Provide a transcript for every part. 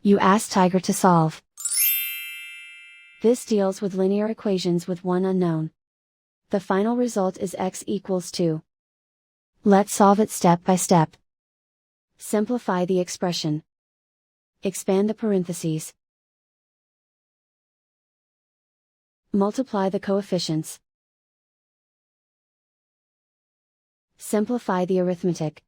You ask Tiger to solve. This deals with linear equations with one unknown. The final result is x equals 2. Let's solve it step by step. Simplify the expression. Expand the parentheses. Multiply the coefficients. Simplify the arithmetic.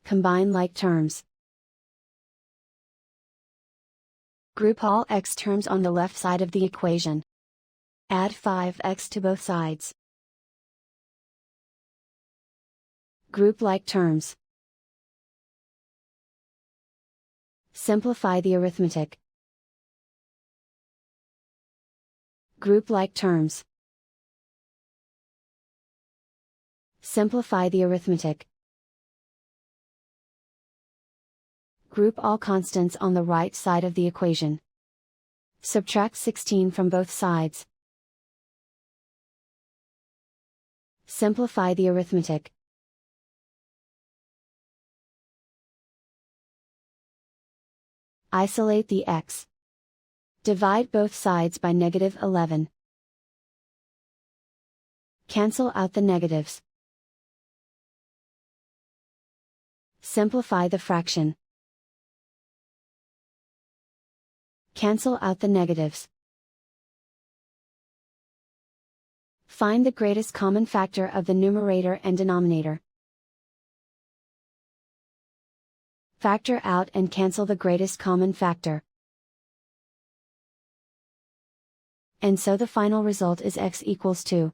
Combine like terms. Group all x terms on the left side of the equation. Add 5x to both sides. Group like terms. Simplify the arithmetic. Group like terms. Simplify the arithmetic. Group all constants on the right side of the equation. Subtract 16 from both sides. Simplify the arithmetic. Isolate the x. Divide both sides by -11. Cancel out the negatives. Simplify the fraction. Cancel out the negatives. Find the greatest common factor of the numerator and denominator. Factor out and cancel the greatest common factor. And so the final result is x equals 2.